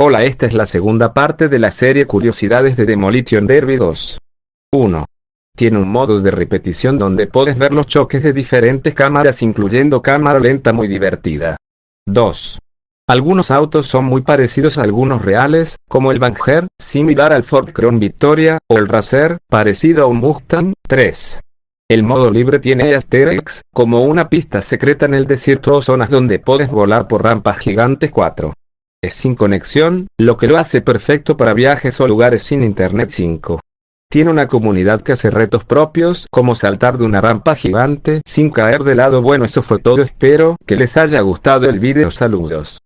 Hola, esta es la segunda parte de la serie Curiosidades de Demolition Derby 2. 1. Tiene un modo de repetición donde puedes ver los choques de diferentes cámaras incluyendo cámara lenta muy divertida. 2. Algunos autos son muy parecidos a algunos reales, como el Banger, similar al Ford Crown Victoria, o el Racer, parecido a un Mustang. 3. El modo libre tiene easter eggs, como una pista secreta en el desierto o zonas donde puedes volar por rampas gigantes. 4. Es sin conexión, lo que lo hace perfecto para viajes o lugares sin internet. 5. Tiene una comunidad que hace retos propios, como saltar de una rampa gigante sin caer de lado. Bueno, eso fue todo, espero que les haya gustado el video, saludos.